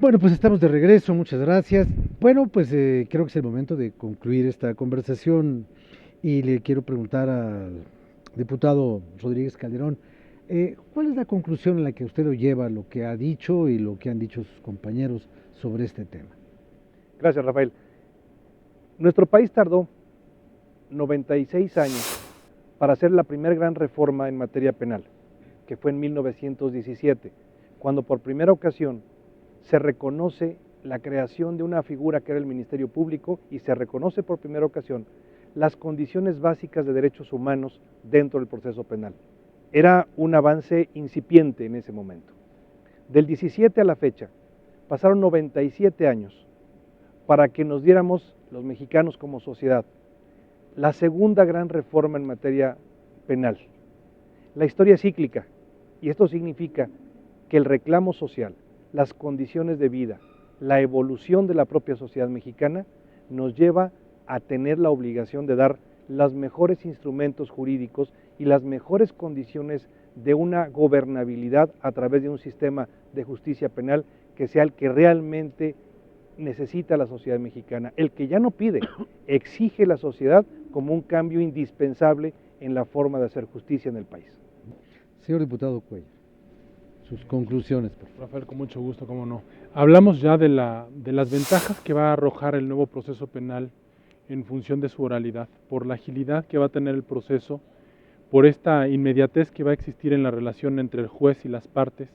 Bueno, pues estamos de regreso, muchas gracias. Bueno, pues creo que es el momento de concluir esta conversación y le quiero preguntar al diputado Rodríguez Calderón, ¿cuál es la conclusión en la que usted lo lleva, lo que ha dicho y lo que han dicho sus compañeros sobre este tema? Gracias, Rafael. Nuestro país tardó 96 años para hacer la primera gran reforma en materia penal, que fue en 1917, cuando por primera ocasión se reconoce la creación de una figura que era el Ministerio Público y se reconoce por primera ocasión las condiciones básicas de derechos humanos dentro del proceso penal. Era un avance incipiente en ese momento. Del 17 a la fecha, pasaron 97 años para que nos diéramos, los mexicanos como sociedad, la segunda gran reforma en materia penal. La historia es cíclica y esto significa que el reclamo social, las condiciones de vida, la evolución de la propia sociedad mexicana nos lleva a tener la obligación de dar los mejores instrumentos jurídicos y las mejores condiciones de una gobernabilidad a través de un sistema de justicia penal que sea el que realmente necesita la sociedad mexicana, el que ya no pide, exige la sociedad como un cambio indispensable en la forma de hacer justicia en el país. Señor diputado Cuellar, sus conclusiones, por favor. Rafael, con mucho gusto, cómo no. Hablamos ya de las ventajas que va a arrojar el nuevo proceso penal en función de su oralidad, por la agilidad que va a tener el proceso, por esta inmediatez que va a existir en la relación entre el juez y las partes,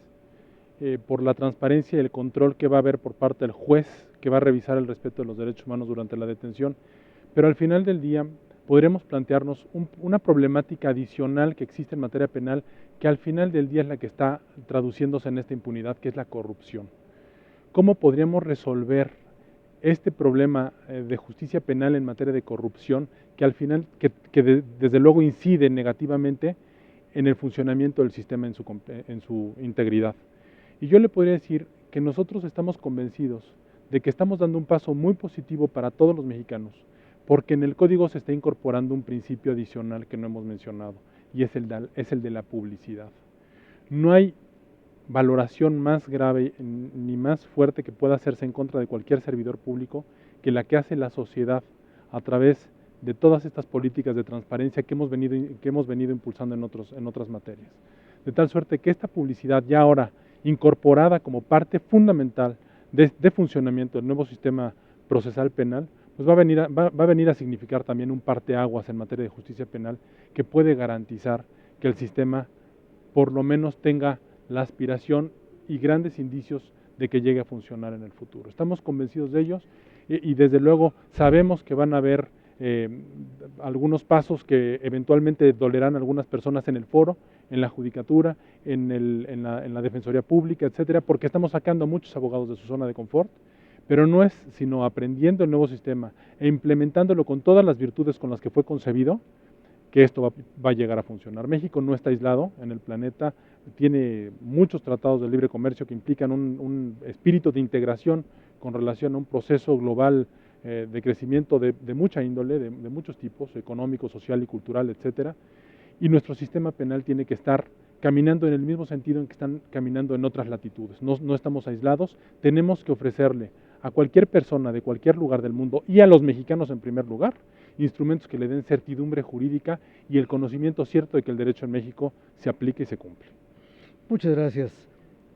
por la transparencia y el control que va a haber por parte del juez, que va a revisar el respeto de los derechos humanos durante la detención, pero al final del día podremos plantearnos una problemática adicional que existe en materia penal, que al final del día es la que está traduciéndose en esta impunidad, que es la corrupción. ¿Cómo podríamos resolver este problema de justicia penal en materia de corrupción, que al final, desde luego incide negativamente en el funcionamiento del sistema en su integridad? Y yo le podría decir que nosotros estamos convencidos de que estamos dando un paso muy positivo para todos los mexicanos, porque en el código se está incorporando un principio adicional que no hemos mencionado, y es el de la publicidad. No hay valoración más grave ni más fuerte que pueda hacerse en contra de cualquier servidor público que la que hace la sociedad a través de todas estas políticas de transparencia que hemos venido impulsando en otras materias. De tal suerte que esta publicidad ya ahora incorporada como parte fundamental de funcionamiento del nuevo sistema procesal penal, pues va a venir a significar también un parteaguas en materia de justicia penal que puede garantizar que el sistema por lo menos tenga la aspiración y grandes indicios de que llegue a funcionar en el futuro. Estamos convencidos de ellos y desde luego sabemos que van a haber algunos pasos que eventualmente dolerán a algunas personas en el foro, en la judicatura, en la Defensoría Pública, etcétera, porque estamos sacando a muchos abogados de su zona de confort, pero no es sino aprendiendo el nuevo sistema e implementándolo con todas las virtudes con las que fue concebido, que esto va a llegar a funcionar. México no está aislado en el planeta, tiene muchos tratados de libre comercio que implican un espíritu de integración con relación a un proceso global de crecimiento de mucha índole, de muchos tipos, económico, social y cultural, etcétera, y nuestro sistema penal tiene que estar caminando en el mismo sentido en que están caminando en otras latitudes. No estamos aislados, tenemos que ofrecerle a cualquier persona de cualquier lugar del mundo y a los mexicanos en primer lugar, instrumentos que le den certidumbre jurídica y el conocimiento cierto de que el derecho en México se aplica y se cumple. Muchas gracias.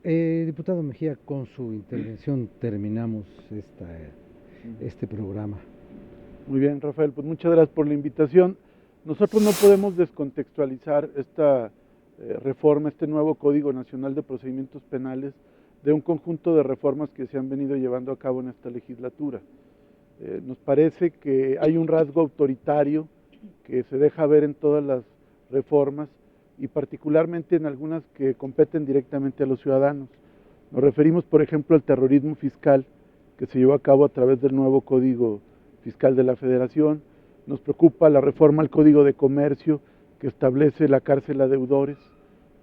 Diputado Mejía, con su intervención terminamos este programa. Muy bien, Rafael, pues muchas gracias por la invitación. Nosotros no podemos descontextualizar esta reforma, este nuevo Código Nacional de Procedimientos Penales, de un conjunto de reformas que se han venido llevando a cabo en esta legislatura. Nos parece que hay un rasgo autoritario que se deja ver en todas las reformas y particularmente en algunas que competen directamente a los ciudadanos. Nos referimos, por ejemplo, al terrorismo fiscal que se llevó a cabo a través del nuevo Código Fiscal de la Federación. Nos preocupa la reforma al Código de Comercio que establece la cárcel a deudores.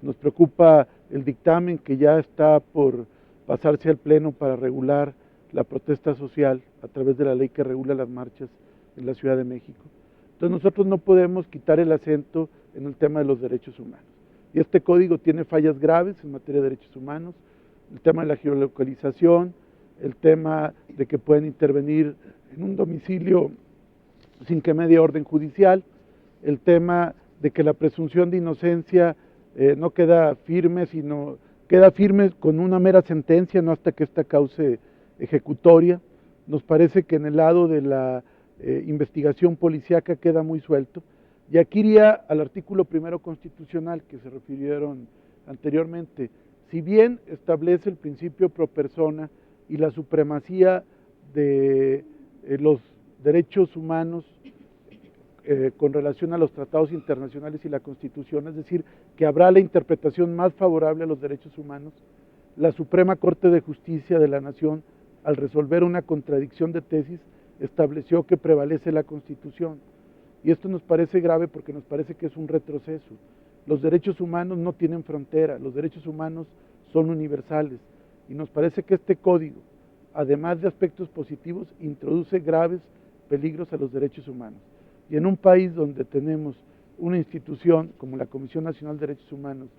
Nos preocupa el dictamen que ya está por pasarse al Pleno para regular la protesta social a través de la ley que regula las marchas en la Ciudad de México. Entonces nosotros no podemos quitar el acento en el tema de los derechos humanos. Y este código tiene fallas graves en materia de derechos humanos, el tema de la geolocalización, el tema de que pueden intervenir en un domicilio sin que medie orden judicial, el tema de que la presunción de inocencia no queda firme, sino queda firme con una mera sentencia, no hasta que esta cause ejecutoria. Nos parece que en el lado de la investigación policíaca queda muy suelto. Y aquí iría al artículo primero constitucional que se refirieron anteriormente. Si bien establece el principio pro persona y la supremacía de los derechos humanos con relación a los tratados internacionales y la Constitución, es decir, que habrá la interpretación más favorable a los derechos humanos, la Suprema Corte de Justicia de la Nación, al resolver una contradicción de tesis, estableció que prevalece la Constitución. Y esto nos parece grave porque nos parece que es un retroceso. Los derechos humanos no tienen frontera, los derechos humanos son universales. Y nos parece que este código, además de aspectos positivos, introduce graves peligros a los derechos humanos. Y en un país donde tenemos una institución como la Comisión Nacional de Derechos Humanos,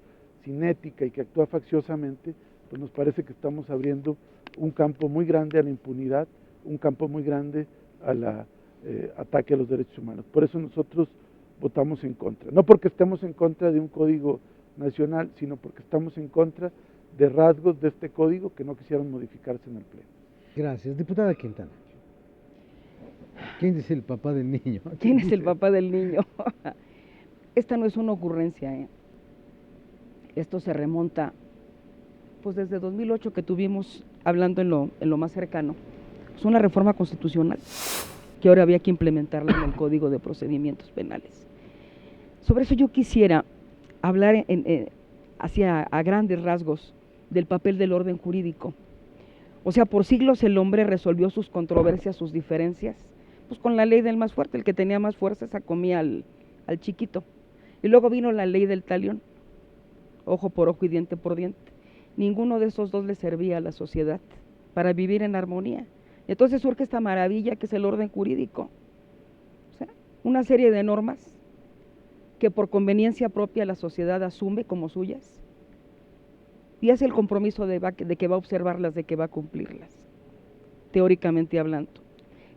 sin ética y que actúa facciosamente, pues nos parece que estamos abriendo un campo muy grande a la impunidad, un campo muy grande al ataque a los derechos humanos. Por eso nosotros votamos en contra. No porque estemos en contra de un código nacional, sino porque estamos en contra de rasgos de este código que no quisieron modificarse en el Pleno. Gracias. Diputada Quintana. ¿Quién es el papá del niño? ¿Quién es el papá del niño? Esta no es una ocurrencia, ¿eh? Esto se remonta, pues desde 2008 que tuvimos, hablando en lo más cercano, es una reforma constitucional que ahora había que implementarla en el Código de Procedimientos Penales. Sobre eso yo quisiera hablar hacia a grandes rasgos del papel del orden jurídico. O sea, por siglos el hombre resolvió sus controversias, sus diferencias, pues con la ley del más fuerte. El que tenía más fuerza se comía al chiquito. Y luego vino la ley del talión, ojo por ojo y diente por diente. Ninguno de esos dos le servía a la sociedad para vivir en armonía. Y entonces surge esta maravilla que es el orden jurídico. O sea, una serie de normas que por conveniencia propia la sociedad asume como suyas y hace el compromiso de que va a observarlas, de que va a cumplirlas, teóricamente hablando.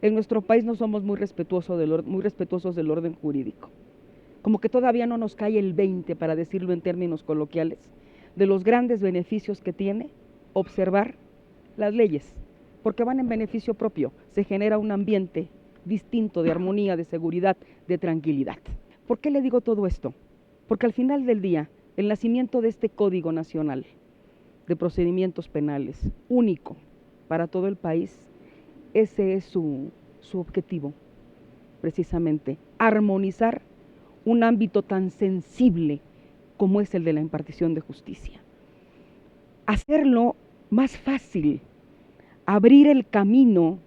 En nuestro país no somos muy respetuosos del orden jurídico. Como que todavía no nos cae el 20, para decirlo en términos coloquiales, de los grandes beneficios que tiene observar las leyes, porque van en beneficio propio, se genera un ambiente distinto de armonía, de seguridad, de tranquilidad. ¿Por qué le digo todo esto? Porque al final del día, el nacimiento de este Código Nacional de Procedimientos Penales, único para todo el país, ese es su objetivo, precisamente, armonizar un ámbito tan sensible como es el de la impartición de justicia. Hacerlo más fácil, abrir el camino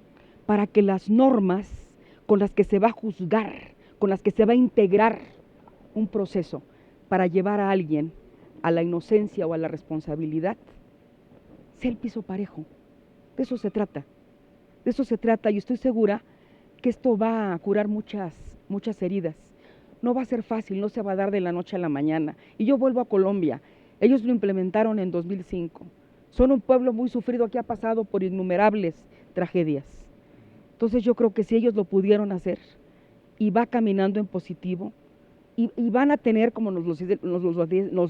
para que las normas con las que se va a juzgar, con las que se va a integrar un proceso para llevar a alguien a la inocencia o a la responsabilidad, sea el piso parejo. De eso se trata. De eso se trata, y estoy segura que esto va a curar muchas heridas. No va a ser fácil, no se va a dar de la noche a la mañana. Y yo vuelvo a Colombia. Ellos lo implementaron en 2005. Son un pueblo muy sufrido que ha pasado por innumerables tragedias. Entonces yo creo que si ellos lo pudieron hacer y va caminando en positivo, y van a tener, como nos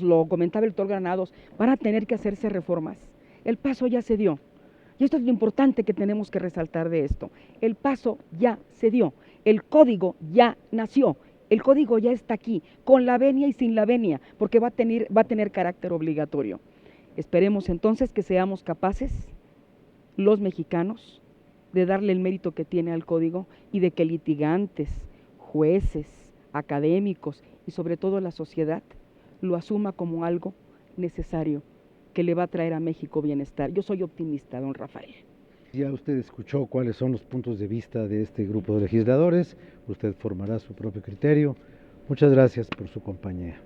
lo comentaba el doctor Granados, van a tener que hacerse reformas. El paso ya se dio. Y esto es lo importante que tenemos que resaltar de esto. El paso ya se dio. El código ya nació. El código ya está aquí, con la venia y sin la venia, porque va a tener carácter obligatorio. Esperemos entonces que seamos capaces, los mexicanos, de darle el mérito que tiene al código y de que litigantes, jueces, académicos y sobre todo la sociedad lo asuma como algo necesario que le va a traer a México bienestar. Yo soy optimista, don Rafael. Ya usted escuchó cuáles son los puntos de vista de este grupo de legisladores, usted formará su propio criterio. Muchas gracias por su compañía.